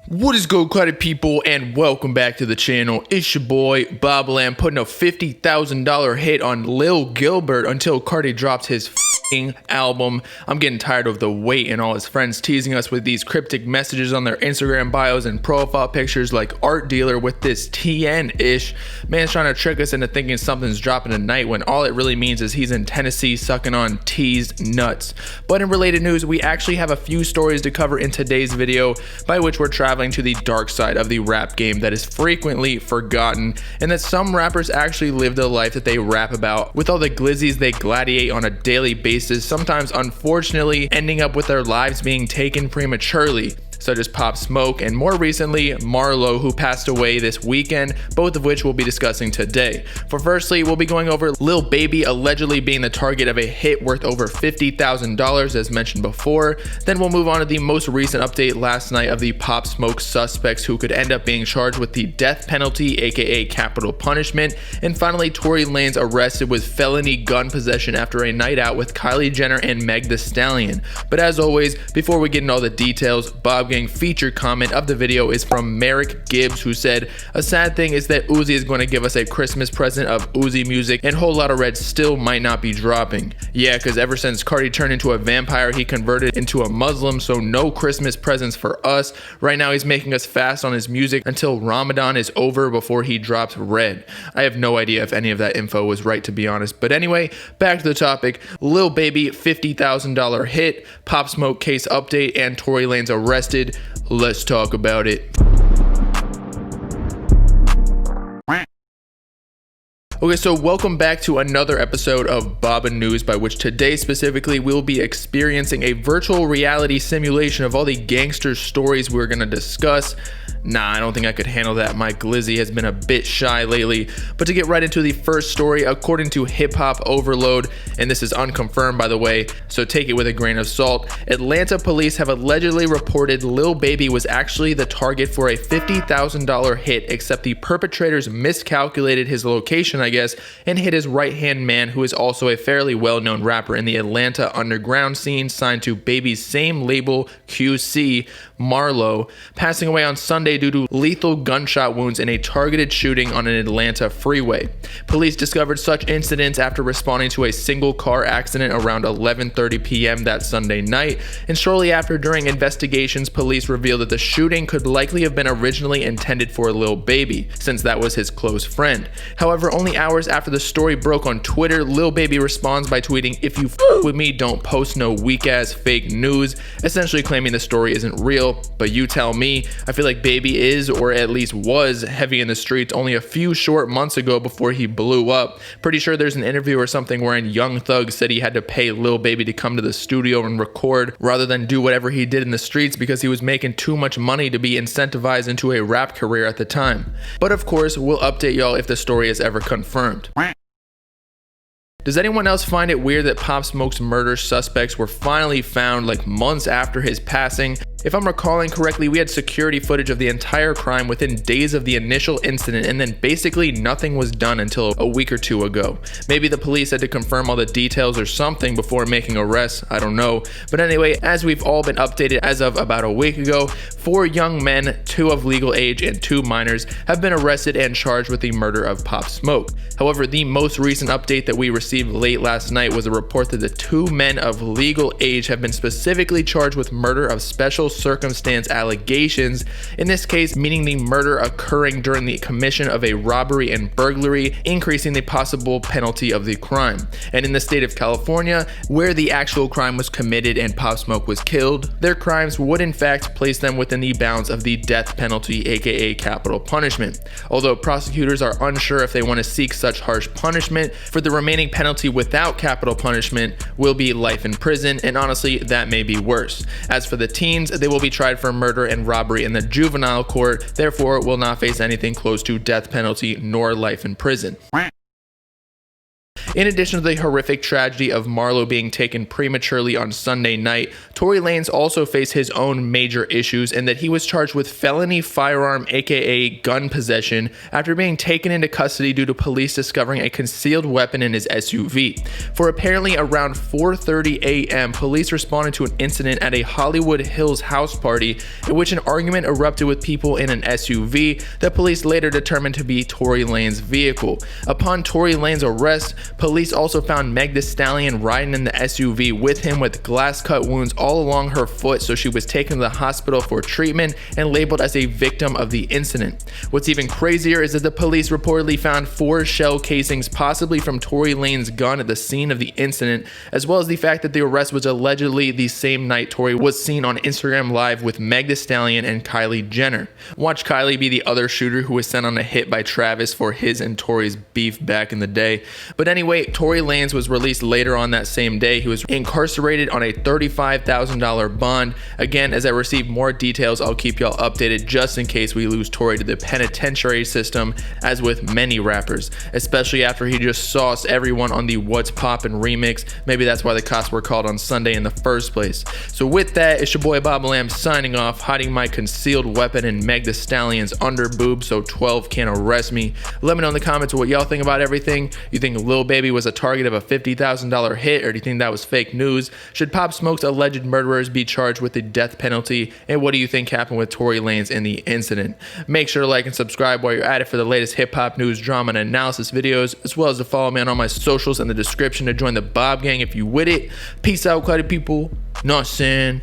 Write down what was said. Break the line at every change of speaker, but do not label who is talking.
What is good, credit people, and welcome back to the channel. It's your boy Bobbalam putting a $50,000 hit on Lil Gilbert until Cardi dropped his f***ing album. I'm getting tired of the wait and all his friends teasing us with these cryptic messages on their Instagram bios and profile pictures like art dealer with this TN-ish. Man's trying to trick us into thinking something's dropping tonight when all it really means is he's in Tennessee sucking on teased nuts. But in related news, we actually have a few stories to cover in today's video, by which we're traveling to the dark side of the rap game that is frequently forgotten, and that some rappers actually live the life that they rap about with all the glizzies they gladiate on a daily basis, sometimes unfortunately ending up with their lives being taken prematurely, such as Pop Smoke and more recently Marlo, who passed away this weekend, both of which we'll be discussing today. For firstly, we'll be going over Lil Baby allegedly being the target of a hit worth over $50,000 as mentioned before. Then we'll move on to the most recent update last night of the Pop Smoke suspects who could end up being charged with the death penalty, aka capital punishment. And finally, Tory Lanez arrested with felony gun possession after a night out with Kylie Jenner and Meg Thee Stallion. But as always, before we get into all the details, Bob Gang featured comment of the video is from Merrick Gibbs, who said, "A sad thing is that Uzi is going to give us a Christmas present of Uzi music and Whole Lotta Red still might not be dropping." Yeah, because ever since Cardi turned into a vampire, he converted into a Muslim, so no Christmas presents for us. Right now he's making us fast on his music until Ramadan is over before he drops Red. I have no idea if any of that info was right, to be honest. But anyway, back to the topic. Lil Baby $50,000 hit, Pop Smoke case update, and Tory Lanez arrested. Let's talk about it. Okay, so welcome back to another episode of Baba News, by which today specifically we'll be experiencing a virtual reality simulation of all the gangster stories we're gonna discuss. Nah, I don't think I could handle that. My glizzy has been a bit shy lately. But to get right into the first story, according to Hip Hop Overload, and this is unconfirmed by the way, so take it with a grain of salt, Atlanta police have allegedly reported Lil Baby was actually the target for a $50,000 hit, except the perpetrators miscalculated his location, I guess, and hit his right-hand man, who is also a fairly well-known rapper in the Atlanta underground scene, signed to Baby's same label, QC, Marlo, passing away on Sunday due to lethal gunshot wounds in a targeted shooting on an Atlanta freeway. Police discovered such incidents after responding to a single car accident around 11:30 p.m. that Sunday night, and shortly after, during investigations, police revealed that the shooting could likely have been originally intended for Lil Baby, since that was his close friend. However, only hours after the story broke on Twitter, Lil Baby responds by tweeting, "If you f with me, don't post no weak-ass fake news," essentially claiming the story isn't real. But you tell me. I feel like Baby is, or at least was, heavy in the streets only a few short months ago before he blew up. Pretty sure there's an interview or something wherein Young Thug said he had to pay Lil Baby to come to the studio and record rather than do whatever he did in the streets because he was making too much money to be incentivized into a rap career at the time. But of course, we'll update y'all if the story is ever confirmed. Does anyone else find it weird that Pop Smoke's murder suspects were finally found like months after his passing? If I'm recalling correctly, we had security footage of the entire crime within days of the initial incident, and then basically nothing was done until a week or two ago. Maybe the police had to confirm all the details or something before making arrests, I don't know. But anyway, as we've all been updated as of about a week ago, 4 young men, 2 of legal age and 2 minors, have been arrested and charged with the murder of Pop Smoke. However, the most recent update that we received late last night was a report that the 2 men of legal age have been specifically charged with murder of special circumstance allegations, in this case meaning the murder occurring during the commission of a robbery and burglary, increasing the possible penalty of the crime. And in the state of California, where the actual crime was committed and Pop Smoke was killed, their crimes would in fact place them within the bounds of the death penalty, aka capital punishment. Although prosecutors are unsure if they want to seek such harsh punishment, for the remaining penalty without capital punishment will be life in prison, and honestly that may be worse. As for the teens, they will be tried for murder and robbery in the juvenile court, therefore will not face anything close to death penalty nor life in prison. In addition to the horrific tragedy of Marlo being taken prematurely on Sunday night, Tory Lanez also faced his own major issues in that he was charged with felony firearm aka gun possession after being taken into custody due to police discovering a concealed weapon in his SUV. For apparently around 4:30 a.m., police responded to an incident at a Hollywood Hills house party in which an argument erupted with people in an SUV that police later determined to be Tory Lanez's vehicle. Upon Tory Lanez's arrest, police also found Meg Thee Stallion riding in the SUV with him with glass cut wounds all along her foot, so she was taken to the hospital for treatment and labeled as a victim of the incident. What's even crazier is that the police reportedly found 4 shell casings, possibly from Tory Lanez's gun, at the scene of the incident, as well as the fact that the arrest was allegedly the same night Tory was seen on Instagram Live with Meg Thee Stallion and Kylie Jenner. Watch Kylie be the other shooter who was sent on a hit by Travis for his and Tory's beef back in the day. But anyway, Tory Lanez was released later on that same day. He was incarcerated on a $35,000 bond. Again, as I receive more details, I'll keep y'all updated just in case we lose Tory to the penitentiary system, as with many rappers, especially after he just sauced everyone on the What's Poppin' remix. Maybe that's why the cops were called on Sunday in the first place. So with that, it's your boy Bobbalam signing off, hiding my concealed weapon in Meg Thee Stallion's underboob so 12 can't arrest me. Let me know in the comments what y'all think about everything. You think Lil Baby was a target of a $50,000 hit, or do you think that was fake news? Should Pop Smoke's alleged murderers be charged with the death penalty? And what do you think happened with Tory Lanez in the incident? Make sure to like and subscribe while you're at it for the latest hip-hop news, drama, and analysis videos, as well as to follow me on all my socials in the description to join the Bob Gang if you with it. Peace out, cutty people. Nothing.